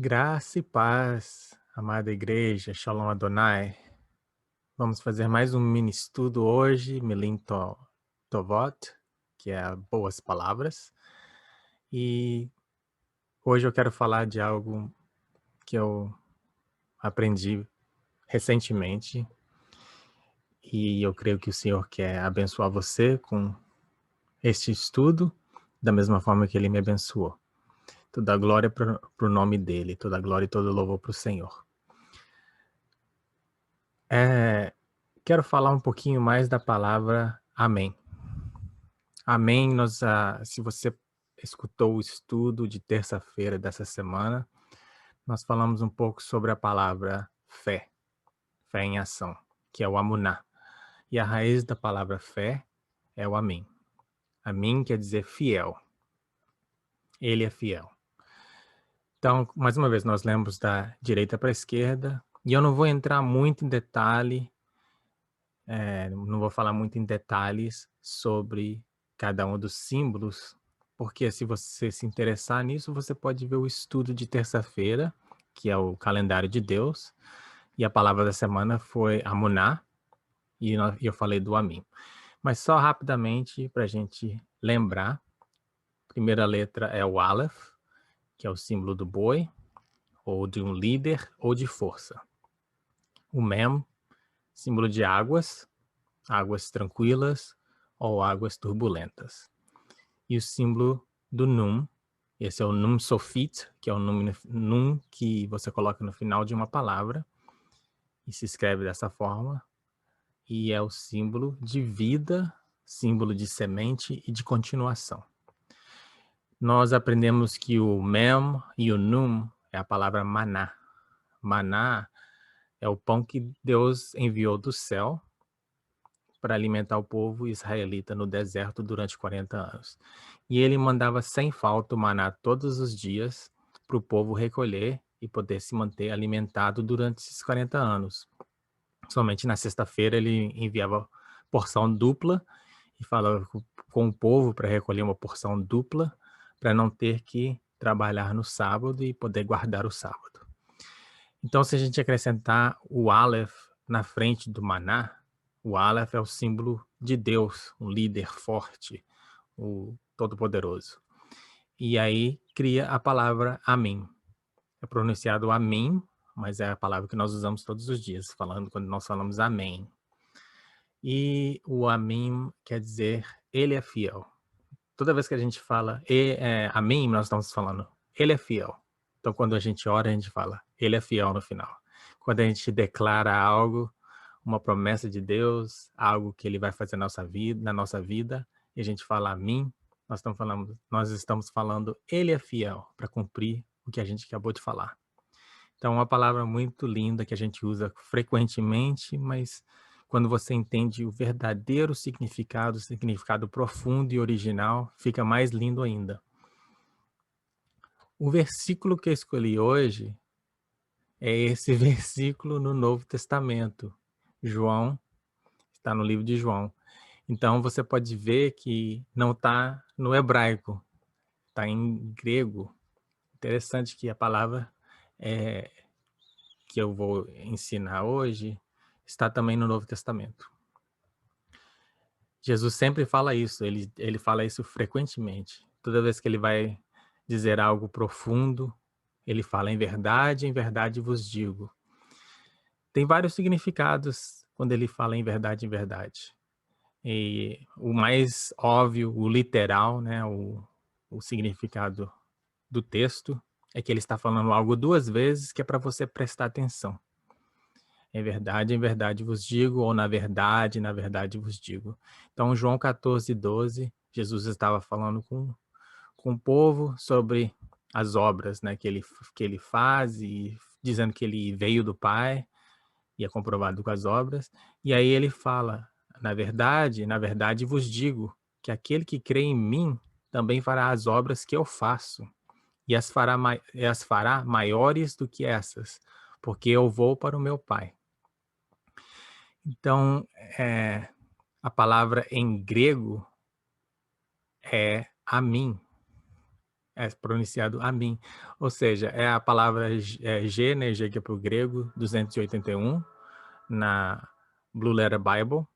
Graça e paz, amada igreja, Shalom Adonai. Vamos fazer mais um mini estudo hoje, Tovot, que é boas palavras. E hoje eu quero falar de algo que eu aprendi recentemente e eu creio que o Senhor quer abençoar você com este estudo da mesma forma que Ele me abençoou. Toda a glória para o nome dEle, toda a glória e todo louvor para o Senhor. Quero falar um pouquinho mais da palavra amém. Amém. Se você escutou o estudo de terça-feira dessa semana, nós falamos um pouco sobre a palavra fé, fé em ação, que é o amuná. E a raiz da palavra fé é o amém. Amém quer dizer fiel. Ele é fiel. Então, mais uma vez, nós lemos da direita para a esquerda, e eu não vou entrar muito em detalhe, não vou falar muito em detalhes sobre cada um dos símbolos, porque se você se interessar nisso, você pode ver o estudo de terça-feira, que é o calendário de Deus, e a palavra da semana foi Amuná, e eu falei do Amim. Mas só rapidamente, para a gente lembrar, a primeira letra é o Aleph, que é o símbolo do boi, ou de um líder, ou de força. O Mem, símbolo de águas, águas tranquilas ou águas turbulentas. E o símbolo do Num, esse é o Num Sofit, que é o Num que você coloca no final de uma palavra e se escreve dessa forma, e é o símbolo de vida, símbolo de semente e de continuação. Nós aprendemos que o Mem e o Num é a palavra maná. Maná é o pão que Deus enviou do céu para alimentar o povo israelita no deserto durante 40 anos. E ele mandava sem falta o maná todos os dias para o povo recolher e poder se manter alimentado durante esses 40 anos. Somente na sexta-feira ele enviava porção dupla e falava com o povo para recolher uma porção dupla para não ter que trabalhar no sábado e poder guardar o sábado. Então, se a gente acrescentar o Aleph na frente do maná, o Aleph é o símbolo de Deus, um líder forte, o Todo-Poderoso. E aí cria a palavra Amém. É pronunciado Amém, mas é a palavra que nós usamos todos os dias, quando nós falamos Amém. E o Amém quer dizer Ele é fiel. Toda vez que a gente fala Amém, nós estamos falando Ele é fiel. Então, quando a gente ora, a gente fala Ele é fiel no final. Quando a gente declara algo, uma promessa de Deus, algo que Ele vai fazer na nossa vida, e a gente fala Amém, nós estamos falando Ele é fiel para cumprir o que a gente acabou de falar. Então, é uma palavra muito linda que a gente usa frequentemente, mas quando você entende o verdadeiro significado, o significado profundo e original, fica mais lindo ainda. O versículo que eu escolhi hoje é esse versículo no Novo Testamento. João, está no livro de João. Então, você pode ver que não está no hebraico, está em grego. Interessante que a palavra que eu vou ensinar hoje está também no Novo Testamento. Jesus sempre fala isso, ele fala isso frequentemente. Toda vez que ele vai dizer algo profundo, ele fala em verdade vos digo. Tem vários significados quando ele fala em verdade. E o mais óbvio, o literal, né, o significado do texto é que ele está falando algo duas vezes que é para você prestar atenção. Em verdade vos digo, ou na verdade vos digo. Então, João 14:12, Jesus estava falando com o povo sobre as obras, né, que ele faz, e dizendo que ele veio do Pai, e é comprovado com as obras. E aí ele fala, na verdade vos digo, que aquele que crê em mim também fará as obras que eu faço, e as fará maiores do que essas, porque eu vou para o meu Pai. Então, a palavra em grego é amim. é pronunciado Amim. Ou seja, é a palavra G, né, G que é para o grego, 281, na Blue Letter Bible,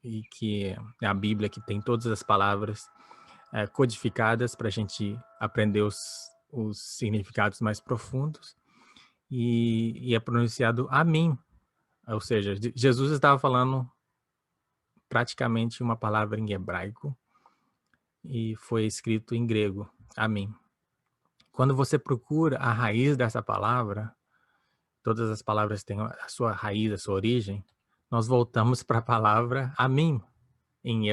e que é a Bíblia que tem todas as palavras codificadas para a gente aprender os significados mais profundos. E é pronunciado Amim. Ou seja, Jesus estava falando praticamente uma palavra em hebraico e foi escrito em grego, Amim. Quando você procura a raiz dessa palavra, todas as palavras têm a sua raiz, a sua origem, nós voltamos para a palavra Amim em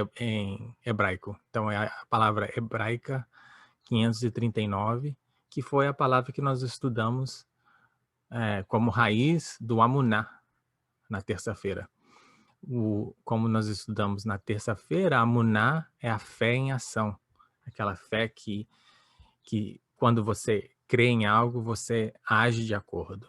hebraico. Então é a palavra hebraica 539, que foi a palavra que nós estudamos como raiz do Amuná na terça-feira. Como nós estudamos na terça-feira, a Muná é a fé em ação. Aquela fé que quando você crê em algo, você age de acordo.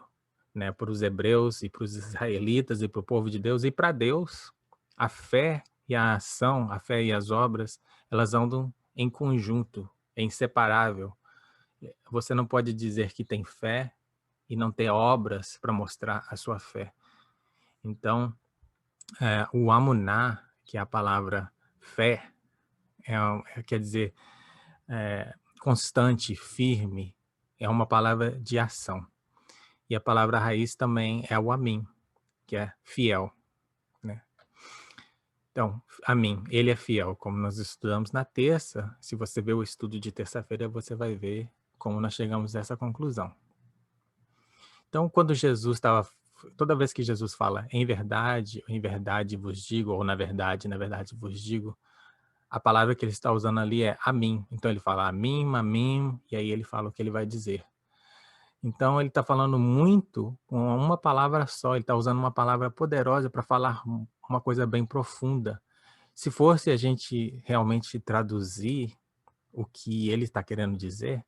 Né? Para os hebreus e para os israelitas e para o povo de Deus e para Deus, a fé e a ação, a fé e as obras, elas andam em conjunto, é inseparável. Você não pode dizer que tem fé e não ter obras para mostrar a sua fé. Então, o amuná, que é a palavra fé, quer dizer constante, firme, é uma palavra de ação. E a palavra raiz também é o amim, que é fiel. Né? Então, amim, ele é fiel. Como nós estudamos na terça, se você ver o estudo de terça-feira, você vai ver como nós chegamos a essa conclusão. Então, quando Jesus estava... Toda vez que Jesus fala em verdade vos digo, ou na verdade vos digo, a palavra que ele está usando ali é amim. Então ele fala amim, amim, e aí ele fala o que ele vai dizer. Então ele está falando muito com uma palavra só, ele está usando uma palavra poderosa para falar uma coisa bem profunda. Se fosse a gente realmente traduzir o que ele está querendo dizer,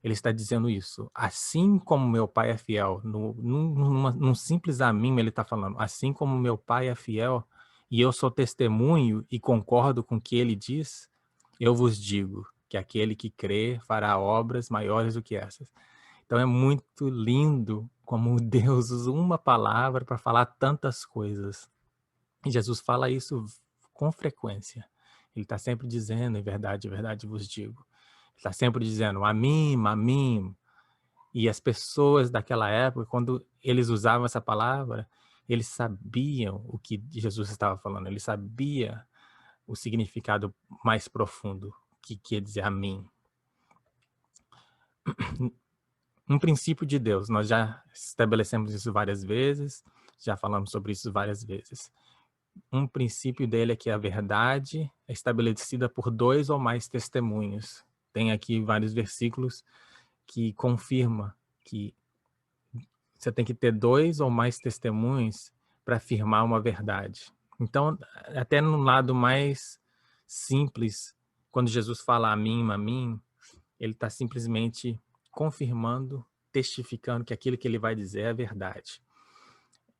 ele está dizendo isso. Assim como meu pai é fiel, num simples amim ele está falando, assim como meu pai é fiel, e eu sou testemunho e concordo com o que ele diz, eu vos digo que aquele que crê fará obras maiores do que essas. Então é muito lindo como Deus usa uma palavra para falar tantas coisas. E Jesus fala isso com frequência. Ele está sempre dizendo, em verdade vos digo. Ele está sempre dizendo, amim, amim. E as pessoas daquela época, quando eles usavam essa palavra, eles sabiam o que Jesus estava falando. Ele sabia o significado mais profundo, que quer dizer amim. Um princípio de Deus, nós já estabelecemos isso várias vezes, já falamos sobre isso várias vezes. Um princípio dele é que a verdade é estabelecida por 2 ou mais testemunhos. Tem aqui vários versículos que confirma que você tem que ter 2 ou mais testemunhos para afirmar uma verdade. Então, até no lado mais simples, quando Jesus fala a mim, ele está simplesmente confirmando, testificando que aquilo que ele vai dizer é verdade.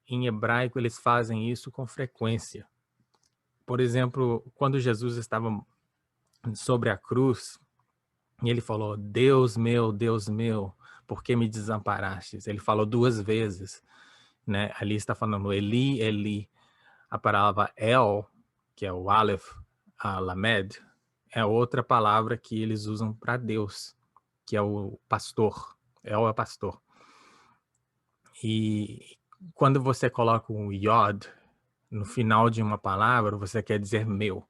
Em hebraico, eles fazem isso com frequência. Por exemplo, quando Jesus estava sobre a cruz, e ele falou, Deus meu, por que me desamparastes? Ele falou 2 vezes. Né? Ali está falando Eli, Eli. A palavra El, que é o Aleph, a Lamed, é outra palavra que eles usam para Deus, que é o pastor. El é pastor. E quando você coloca um Yod no final de uma palavra, você quer dizer meu.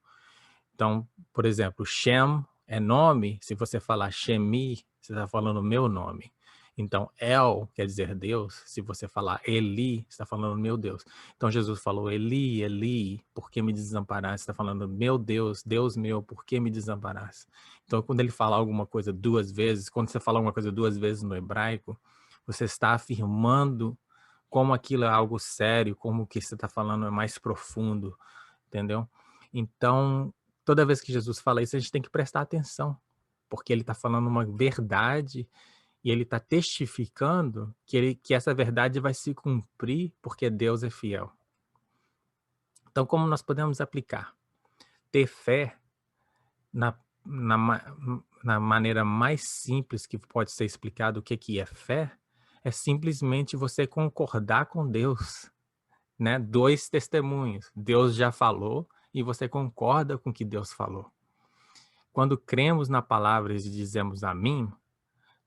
Então, por exemplo, Shem é nome, se você falar Shemi, você está falando meu nome. Então, El quer dizer Deus, se você falar Eli, você está falando meu Deus. Então, Jesus falou, Eli, Eli, por que me desamparaste? Você está falando, meu Deus, Deus meu, por que me desamparaste? Então, quando ele fala alguma coisa 2 vezes, quando você fala alguma coisa 2 vezes no hebraico, você está afirmando como aquilo é algo sério, como o que você está falando é mais profundo, entendeu? Então, toda vez que Jesus fala isso, a gente tem que prestar atenção, porque ele está falando uma verdade e ele está testificando que essa verdade vai se cumprir porque Deus é fiel. Então, como nós podemos aplicar? Ter fé na, ma- na maneira mais simples que pode ser explicado o que é fé, é simplesmente você concordar com Deus, né? Dois testemunhos. Deus já falou e você concorda com o que Deus falou. Quando cremos na palavra e dizemos amém,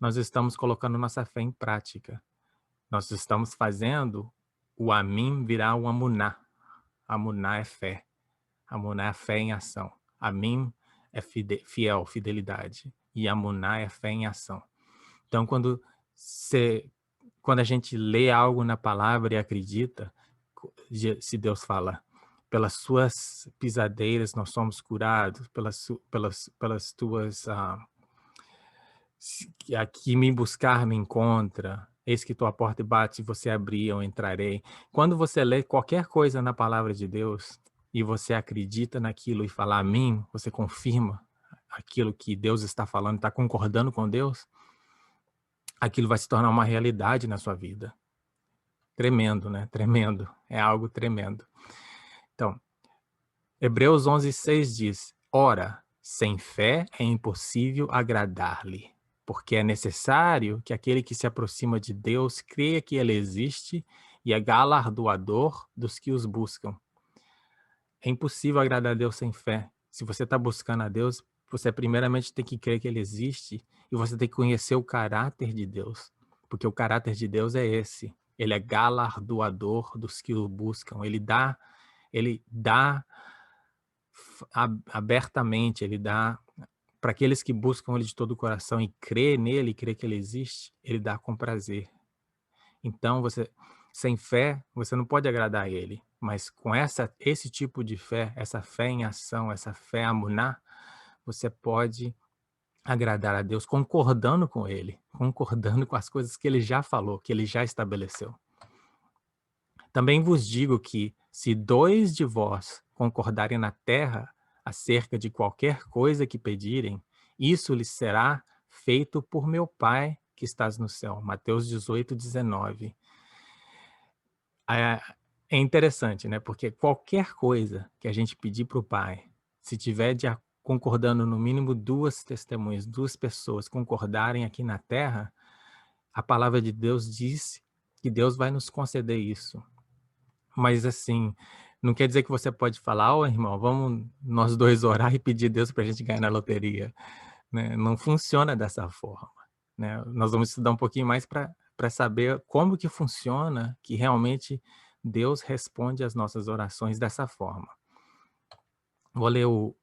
nós estamos colocando nossa fé em prática. Nós estamos fazendo o amém virar o amuná. Amuná é fé. Amuná é fé em ação. Amém é fiel, fidelidade. E amuná é fé em ação. Então, quando a gente lê algo na palavra e acredita, se Deus fala, pelas suas pisadeiras nós somos curados, pelas tuas... aqui me buscar me encontra, eis que tua porta e bate, se você abrir, eu entrarei. Quando você lê qualquer coisa na palavra de Deus e você acredita naquilo e fala amém, você confirma aquilo que Deus está falando, está concordando com Deus, aquilo vai se tornar uma realidade na sua vida. Tremendo, né? Tremendo. É algo tremendo. Então, Hebreus 11:6 diz, ora, sem fé é impossível agradar-lhe, porque é necessário que aquele que se aproxima de Deus creia que ele existe e é galardoador dos que os buscam. É impossível agradar a Deus sem fé. Se você está buscando a Deus, você primeiramente tem que crer que ele existe e você tem que conhecer o caráter de Deus, porque o caráter de Deus é esse. Ele é galardoador dos que o buscam. Ele dá abertamente, ele dá para aqueles que buscam ele de todo o coração e crê nele, crê que ele existe, ele dá com prazer. Então, sem fé, você não pode agradar a ele, mas com esse tipo de fé, essa fé em ação, essa fé amuná, você pode agradar a Deus concordando com ele, concordando com as coisas que ele já falou, que ele já estabeleceu. Também vos digo que, se dois de vós concordarem na terra acerca de qualquer coisa que pedirem, isso lhes será feito por meu Pai que estás no céu. Mateus 18:19. É interessante, né? Porque qualquer coisa que a gente pedir para o Pai, se tiver concordando no mínimo duas testemunhas, duas pessoas concordarem aqui na terra, a palavra de Deus diz que Deus vai nos conceder isso. Mas assim, não quer dizer que você pode falar, ô irmão, vamos nós dois orar e pedir a Deus para a gente ganhar na loteria, né? Não funciona dessa forma, né? Nós vamos estudar um pouquinho mais para saber como que funciona, que realmente Deus responde às nossas orações dessa forma. Vou ler o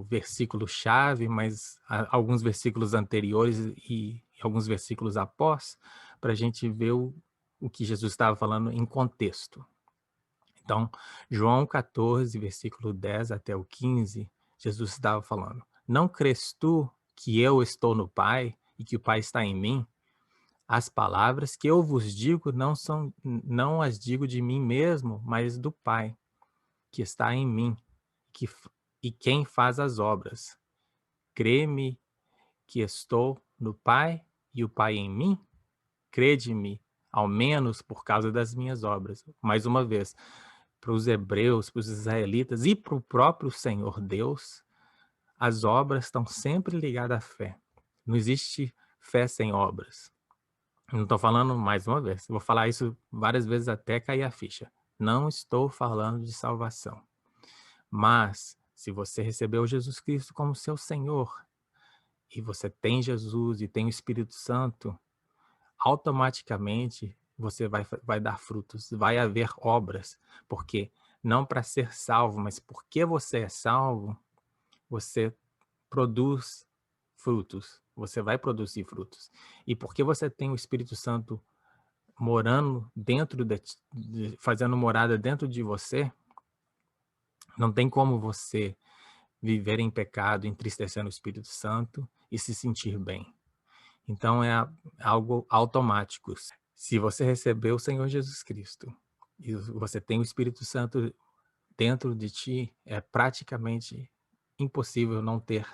versículo-chave, mas alguns versículos anteriores e alguns versículos após, para a gente ver o que Jesus estava falando em contexto. Então, João 14, versículo 10 até o 15, Jesus estava falando, não crês tu que eu estou no Pai e que o Pai está em mim? As palavras que eu vos digo não as digo de mim mesmo, mas do Pai, que está em mim, e quem faz as obras. Crê-me que estou no Pai e o Pai em mim? Crede-me, ao menos por causa das minhas obras. Mais uma vez, para os hebreus, para os israelitas e para o próprio Senhor Deus, as obras estão sempre ligadas à fé. Não existe fé sem obras. Não estou falando mais uma vez, vou falar isso várias vezes até cair a ficha. Não estou falando de salvação. Mas, se você recebeu Jesus Cristo como seu Senhor, e você tem Jesus e tem o Espírito Santo, automaticamente você vai dar frutos, vai haver obras, porque não para ser salvo, mas porque você é salvo, você produz frutos, você vai produzir frutos. E porque você tem o Espírito Santo morando dentro fazendo morada dentro de você, não tem como você viver em pecado, entristecendo o Espírito Santo e se sentir bem. Então é algo automático. Se você recebeu o Senhor Jesus Cristo e você tem o Espírito Santo dentro de ti, é praticamente impossível não ter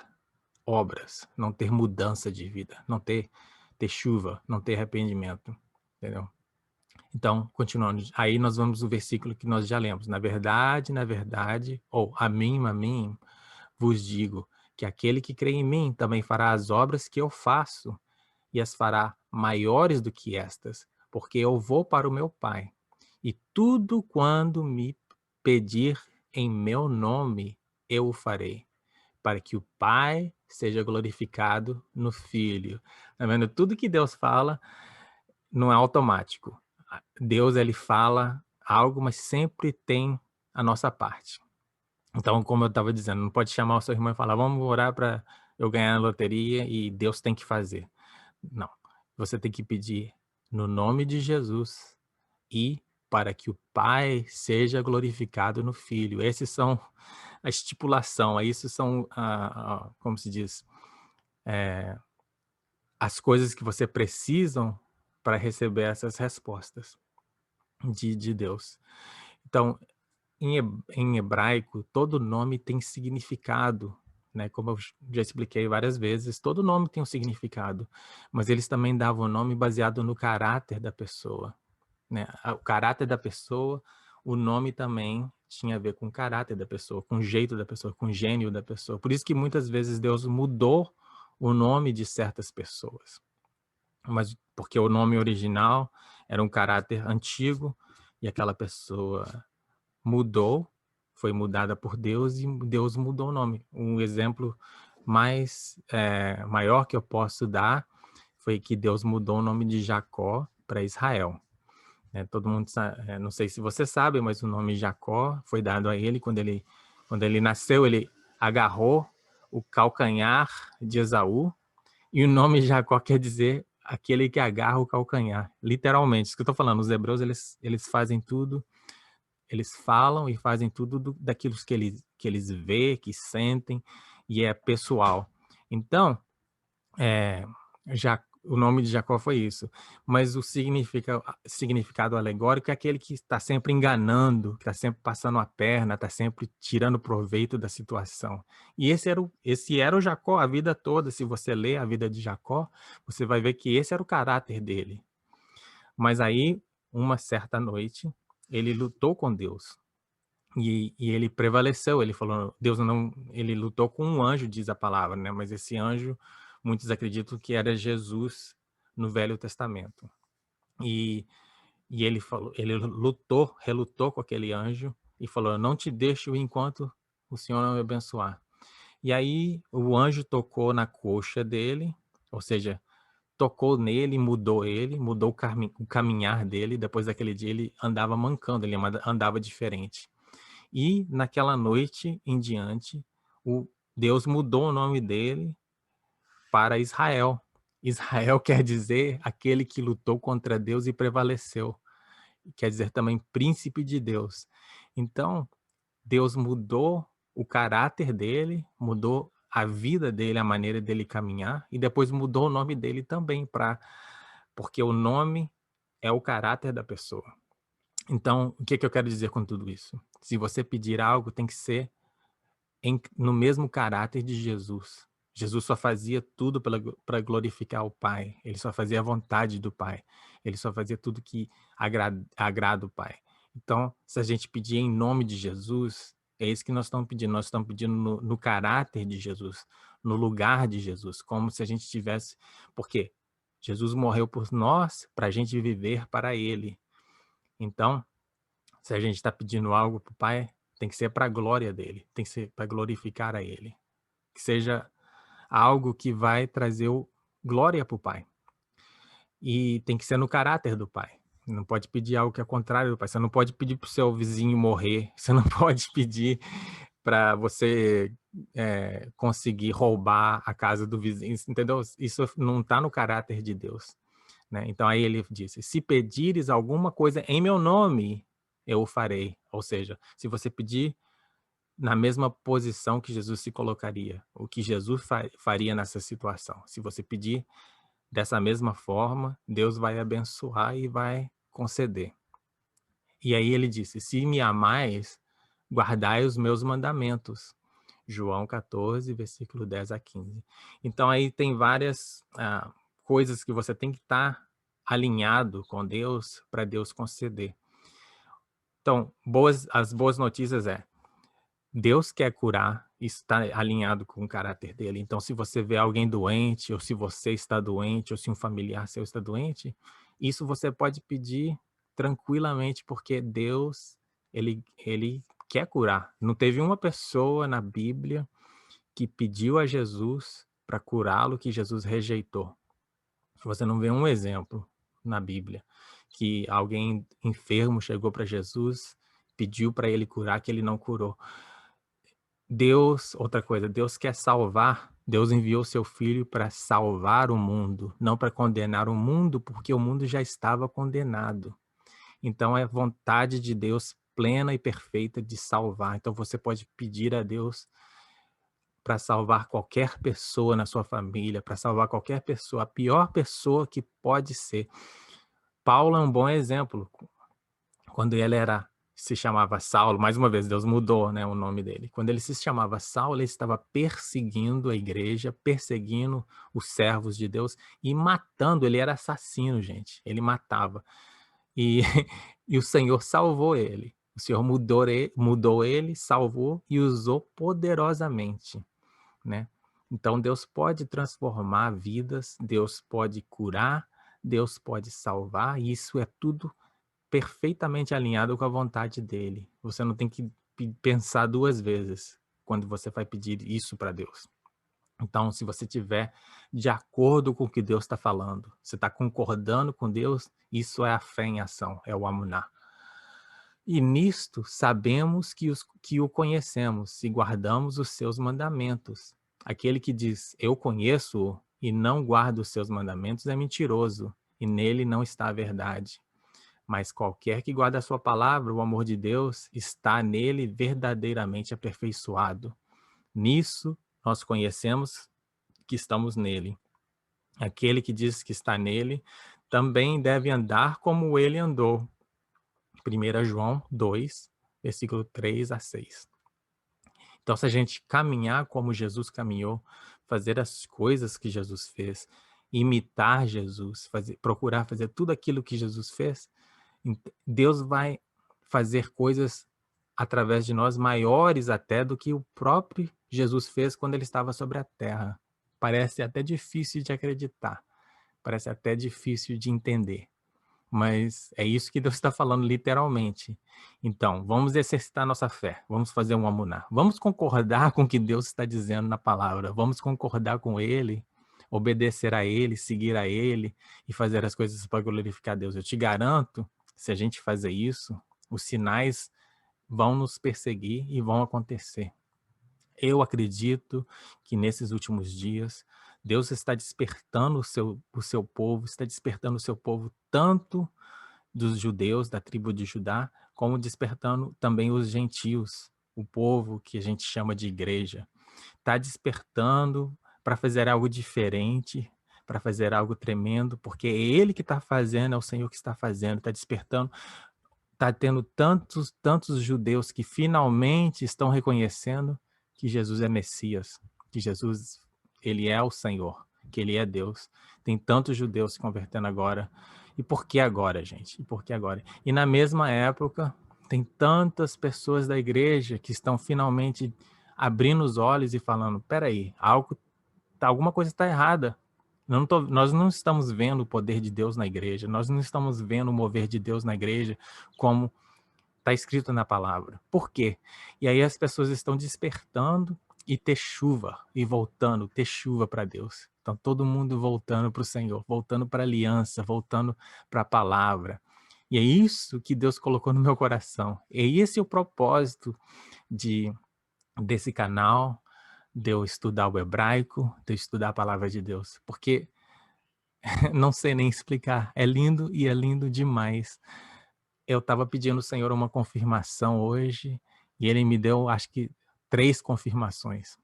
obras, não ter mudança de vida, não ter chuva, não ter arrependimento, entendeu? Então, continuando, aí nós vamos no versículo que nós já lemos. Na verdade, ou a mim, vos digo, que aquele que crê em mim também fará as obras que eu faço, e as fará maiores do que estas, porque eu vou para o meu Pai. E tudo quando me pedir em meu nome, eu o farei, para que o Pai seja glorificado no Filho. Tá vendo? Tudo que Deus fala não é automático. Deus, ele fala algo, mas sempre tem a nossa parte. Então, como eu estava dizendo, não pode chamar o seu irmão e falar: "Vamos orar para eu ganhar na loteria", e Deus tem que fazer. Não, você tem que pedir no nome de Jesus e para que o Pai seja glorificado no Filho. Esses são a estipulação, isso são como se diz, as coisas que você precisam para receber essas respostas de Deus. Então, em hebraico, todo nome tem significado, né, como eu já expliquei várias vezes, todo nome tem um significado, mas eles também davam o nome baseado no caráter da pessoa, né, o caráter da pessoa, o nome também tinha a ver com o caráter da pessoa, com o jeito da pessoa, com o gênio da pessoa. Por isso que muitas vezes Deus mudou o nome de certas pessoas, mas porque o nome original era um caráter antigo e aquela pessoa mudou, foi mudada por Deus e Deus mudou o nome. Um exemplo maior que eu posso dar foi que Deus mudou o nome de Jacó para Israel. Todo mundo sabe, não sei se você sabe, mas o nome Jacó foi dado a ele quando ele nasceu, ele agarrou o calcanhar de Esaú, e o nome Jacó quer dizer aquele que agarra o calcanhar, literalmente. Isso que eu estou falando, os hebreus eles fazem tudo, eles falam e fazem tudo daquilo que eles vê, que sentem, e é pessoal. Então, é, o nome de Jacó foi isso. Mas o significado alegórico é aquele que está sempre enganando, que está sempre passando a perna, está sempre tirando proveito da situação. E esse era o Jacó a vida toda. Se você ler a vida de Jacó, você vai ver que esse era o caráter dele. Mas aí, uma certa noite, ele lutou com Deus. E ele prevaleceu, ele falou, Deus não, ele lutou com um anjo, diz a palavra, né? Mas esse anjo, muitos acreditam que era Jesus no Velho Testamento. E, e ele falou, ele relutou com aquele anjo e falou: "Eu não te deixo enquanto o Senhor não me abençoar." E aí o anjo tocou na coxa dele, ou seja, tocou nele, mudou o caminhar dele. Depois daquele dia ele andava mancando, ele andava diferente. E naquela noite em diante, o Deus mudou o nome dele para Israel. Israel quer dizer aquele que lutou contra Deus e prevaleceu. Quer dizer também príncipe de Deus. Então, Deus mudou o caráter dele, mudou a vida dele, a maneira dele caminhar, e depois mudou o nome dele também, porque o nome é o caráter da pessoa. Então, o que eu quero dizer com tudo isso? Se você pedir algo, tem que ser no mesmo caráter de Jesus. Jesus só fazia tudo para glorificar o Pai. Ele só fazia a vontade do Pai. Ele só fazia tudo que agrada o Pai. Então, se a gente pedir em nome de Jesus, é isso que nós estamos pedindo. Nós estamos pedindo no caráter de Jesus, no lugar de Jesus, como se a gente tivesse. Porque Jesus morreu por nós para a gente viver para Ele. Então, se a gente está pedindo algo para o Pai, tem que ser para a glória dele, tem que ser para glorificar a ele. Que seja algo que vai trazer glória para o Pai. E tem que ser no caráter do Pai. Não pode pedir algo que é contrário do Pai. Você não pode pedir para o seu vizinho morrer. Você não pode pedir para você conseguir roubar a casa do vizinho, entendeu? Isso não está no caráter de Deus. Né? Então aí ele disse: se pedires alguma coisa em meu nome, eu o farei. Ou seja, se você pedir na mesma posição que Jesus se colocaria, o que Jesus faria nessa situação. Se você pedir dessa mesma forma, Deus vai abençoar e vai conceder. E aí ele disse: se me amais, guardai os meus mandamentos. João 14, versículo 10 a 15. Então aí tem várias coisas que você tem que estar alinhado com Deus para Deus conceder. Então, as boas notícias Deus quer curar isso está alinhado com o caráter dele. Então, se você vê alguém doente, ou se você está doente, ou se um familiar seu está doente, isso você pode pedir tranquilamente, porque Deus, ele quer curar. Não teve uma pessoa na Bíblia que pediu a Jesus para curá-lo que Jesus rejeitou. Você não vê um exemplo na Bíblia que alguém enfermo chegou para Jesus, pediu para ele curar, que ele não curou. Deus, outra coisa, Deus quer salvar, Deus enviou seu filho para salvar o mundo, não para condenar o mundo, porque o mundo já estava condenado. Então é vontade de Deus plena e perfeita de salvar. Então você pode pedir a Deus para salvar qualquer pessoa na sua família, para salvar qualquer pessoa, a pior pessoa que pode ser. Paulo é um bom exemplo. Quando ele se chamava Saulo, mais uma vez, Deus mudou, né, o nome dele. Quando ele se chamava Saulo, ele estava perseguindo a igreja, perseguindo os servos de Deus e matando, ele era assassino, gente, ele matava. E, e o Senhor salvou ele. O Senhor mudou ele, salvou e usou poderosamente, né? Então Deus pode transformar vidas, Deus pode curar, Deus pode salvar, e isso é tudo perfeitamente alinhado com a vontade dele. Você não tem que pensar 2 vezes quando você vai pedir isso para Deus. Então, se você tiver de acordo com o que Deus está falando, você está concordando com Deus, isso é a fé em ação, é o amuná. E nisto sabemos que o conhecemos, se guardamos os seus mandamentos. Aquele que diz, eu conheço-o, e não guarda os seus mandamentos, é mentiroso, e nele não está a verdade. Mas qualquer que guarda a sua palavra, o amor de Deus está nele verdadeiramente aperfeiçoado. Nisso nós conhecemos que estamos nele. Aquele que diz que está nele também deve andar como ele andou. 1 João 2, versículo 3 a 6. Então, se a gente caminhar como Jesus caminhou, fazer as coisas que Jesus fez, imitar Jesus, procurar fazer tudo aquilo que Jesus fez, Deus vai fazer coisas através de nós maiores até do que o próprio Jesus fez quando ele estava sobre a terra. Parece até difícil de acreditar, parece até difícil de entender, mas é isso que Deus está falando literalmente. Então, vamos exercitar nossa fé, vamos fazer um amuná, vamos concordar com o que Deus está dizendo na palavra, vamos concordar com Ele, obedecer a Ele, seguir a Ele e fazer as coisas para glorificar a Deus. Eu te garanto, se a gente fazer isso, os sinais vão nos perseguir e vão acontecer. Eu acredito que nesses últimos dias, Deus está despertando o seu povo, está despertando o seu povo tanto dos judeus, da tribo de Judá, como despertando também os gentios, o povo que a gente chama de igreja. Está despertando para fazer algo diferente, para fazer algo tremendo, porque é Ele que está fazendo, é o Senhor que está fazendo, está despertando. Está tendo tantos judeus que finalmente estão reconhecendo que Jesus é Messias, que Jesus, ele é o Senhor, que ele é Deus. Tem tantos judeus se convertendo agora. E por que agora, gente? E por que agora? E na mesma época, tem tantas pessoas da igreja que estão finalmente abrindo os olhos e falando, peraí, alguma coisa está errada. Nós não estamos vendo o poder de Deus na igreja, nós não estamos vendo o mover de Deus na igreja como está escrito na palavra. Por quê? E aí as pessoas estão despertando e ter chuva, e voltando, ter chuva para Deus. Então todo mundo voltando para o Senhor, voltando para a aliança, voltando para a palavra. E é isso que Deus colocou no meu coração. E esse é o propósito desse canal, de eu estudar o hebraico, de eu estudar a palavra de Deus. Porque não sei nem explicar. É lindo e é lindo demais. Eu estava pedindo ao Senhor uma confirmação hoje, e Ele me deu, acho que 3 confirmações.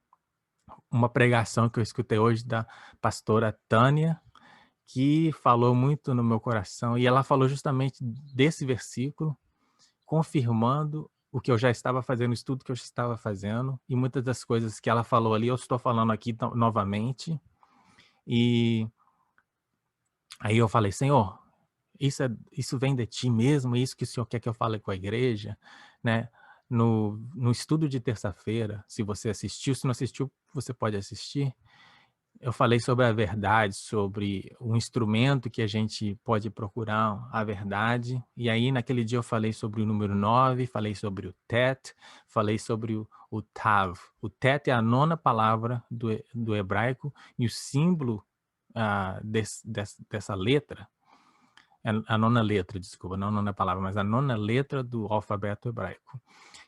Uma pregação que eu escutei hoje da pastora Tânia, que falou muito no meu coração, e ela falou justamente desse versículo, confirmando o que eu já estava fazendo, o estudo que eu já estava fazendo, e muitas das coisas que ela falou ali, eu estou falando aqui novamente. E aí eu falei, Senhor, isso vem de ti mesmo, isso que o Senhor quer que eu fale com a igreja, né? no estudo de terça-feira, se você assistiu, se não assistiu, você pode assistir. Eu falei sobre a verdade, sobre o instrumento que a gente pode procurar a verdade. E aí, naquele dia, eu falei sobre o número 9, falei sobre o Tet, falei sobre o Tav. O Tet é a nona palavra do hebraico e o símbolo dessa letra, é a nona letra, desculpa, não a nona palavra, mas a nona letra do alfabeto hebraico.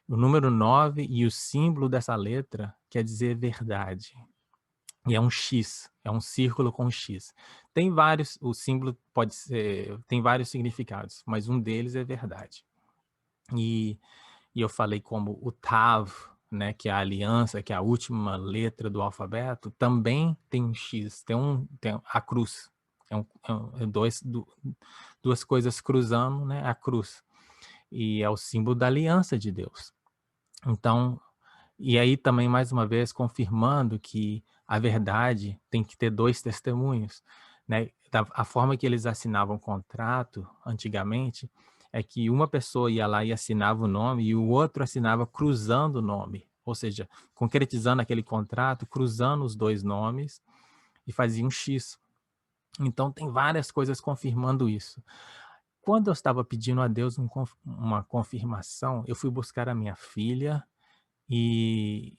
O número 9 e o símbolo dessa letra quer dizer verdade. E é um X, é um círculo com um X. Tem vários, o símbolo pode ser, tem vários significados, mas um deles é verdade. E, e eu falei como o Tav, né, que é a aliança, que é a última letra do alfabeto, também tem um X, tem a cruz. É duas coisas cruzando, né, a cruz. E é o símbolo da aliança de Deus. Então, e aí também, mais uma vez, confirmando que a verdade tem que ter dois testemunhos, né? A forma que eles assinavam contrato antigamente é que uma pessoa ia lá e assinava o nome e o outro assinava cruzando o nome, ou seja, concretizando aquele contrato, cruzando os dois nomes e fazia um X. Então tem várias coisas confirmando isso. Quando eu estava pedindo a Deus uma confirmação, eu fui buscar a minha filha e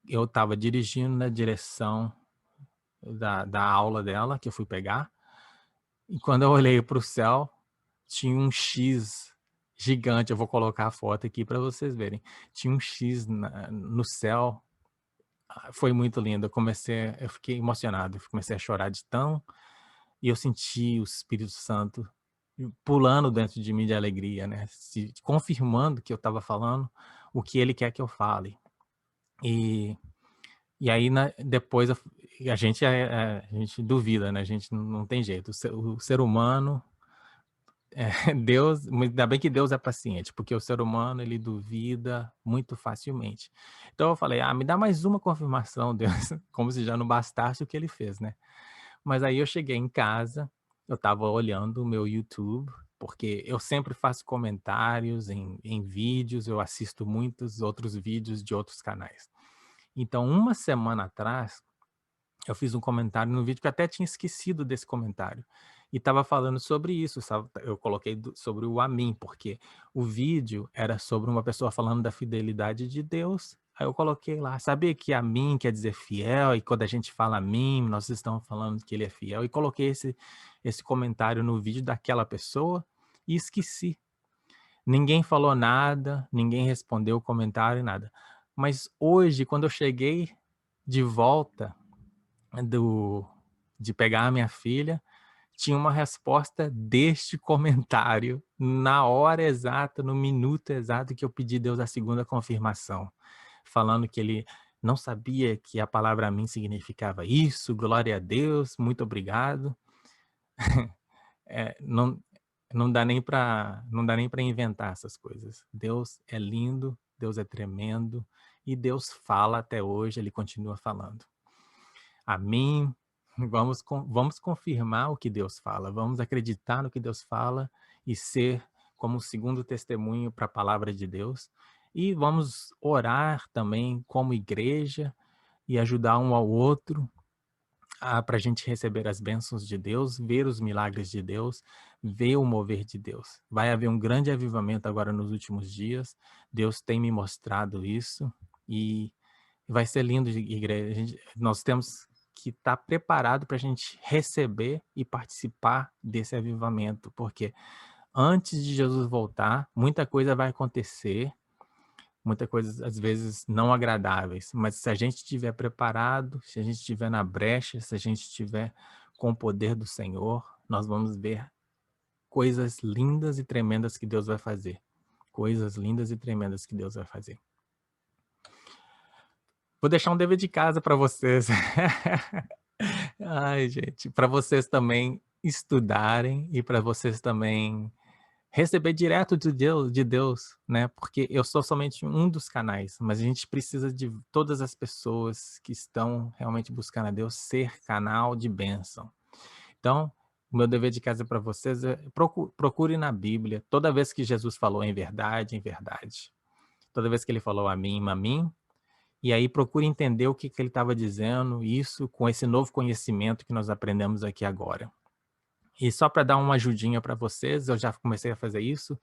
eu estava dirigindo na direção da aula dela, que eu fui pegar, e quando eu olhei para o céu, tinha um X gigante, eu vou colocar a foto aqui para vocês verem. Tinha um X no céu, foi muito lindo, eu fiquei emocionado, comecei a chorar de tão, e eu senti o Espírito Santo pulando dentro de mim de alegria, né? Confirmando que eu estava falando o que ele quer que eu fale. E aí, depois, a gente duvida, né? A gente não tem jeito. O ser humano, Deus, ainda bem que Deus é paciente, porque o ser humano, ele duvida muito facilmente. Então eu falei, me dá mais uma confirmação, Deus, como se já não bastasse o que ele fez, né? Mas aí eu cheguei em casa, eu estava olhando o meu YouTube, porque eu sempre faço comentários em vídeos, eu assisto muitos outros vídeos de outros canais. Então, uma semana atrás, eu fiz um comentário no vídeo que eu até tinha esquecido desse comentário. E estava falando sobre isso, sabe? Eu coloquei sobre o Amém, porque o vídeo era sobre uma pessoa falando da fidelidade de Deus. Aí eu coloquei lá, sabia que Amém quer dizer fiel, e quando a gente fala Amém, nós estamos falando que ele é fiel. E coloquei esse comentário no vídeo daquela pessoa e esqueci. Ninguém falou nada, ninguém respondeu o comentário, nada. Mas hoje, quando eu cheguei de volta de pegar a minha filha, tinha uma resposta deste comentário na hora exata, no minuto exato que eu pedi Deus a segunda confirmação, falando que ele não sabia que a palavra "mim" significava isso, glória a Deus, muito obrigado. Não, não dá nem para inventar essas coisas. Deus é lindo, Deus é tremendo e Deus fala até hoje, ele continua falando. Amém. Vamos confirmar o que Deus fala, vamos acreditar no que Deus fala e ser como segundo testemunho para a palavra de Deus. E vamos orar também como igreja e ajudar um ao outro para a gente receber as bênçãos de Deus, ver os milagres de Deus, ver o mover de Deus. Vai haver um grande avivamento agora nos últimos dias. Deus tem me mostrado isso e vai ser lindo, igreja. Nós temos que estar preparado para a gente receber e participar desse avivamento, porque antes de Jesus voltar, muita coisa vai acontecer, muita coisa às vezes não agradáveis, mas se a gente estiver preparado, se a gente estiver na brecha, se a gente estiver com o poder do Senhor, nós vamos ver coisas lindas e tremendas que Deus vai fazer. Coisas lindas e tremendas que Deus vai fazer. Vou deixar um dever de casa para vocês. Ai, gente, para vocês também estudarem e para vocês também receber direto de Deus, né? Porque eu sou somente um dos canais, mas a gente precisa de todas as pessoas que estão realmente buscando a Deus ser canal de bênção. Então, o meu dever de casa para vocês é procure na Bíblia, toda vez que Jesus falou em verdade, toda vez que ele falou amém, mamim, e aí procure entender o que ele estava dizendo, isso com esse novo conhecimento que nós aprendemos aqui agora. E só para dar uma ajudinha para vocês, eu já comecei a fazer isso,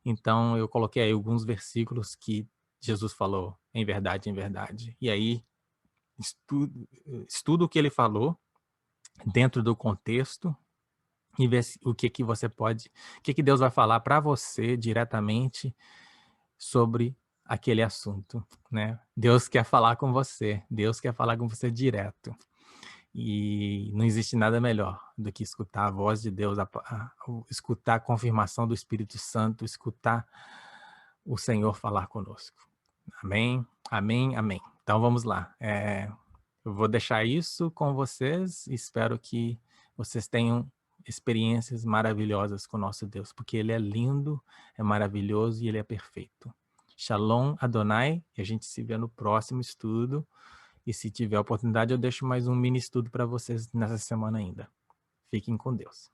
então eu coloquei aí alguns versículos que Jesus falou, em verdade. E aí, estudo o que ele falou, dentro do contexto, e ver o que você pode, o que Deus vai falar para você diretamente sobre aquele assunto, né? Deus quer falar com você, Deus quer falar com você direto. E não existe nada melhor do que escutar a voz de Deus, escutar a confirmação do Espírito Santo, escutar o Senhor falar conosco. Amém, amém, amém. Então vamos lá. Eu vou deixar isso com vocês e espero que vocês tenham experiências maravilhosas com o nosso Deus, porque Ele é lindo, é maravilhoso e Ele é perfeito. Shalom Adonai, e a gente se vê no próximo estudo. E se tiver oportunidade, eu deixo mais um mini estudo para vocês nessa semana ainda. Fiquem com Deus.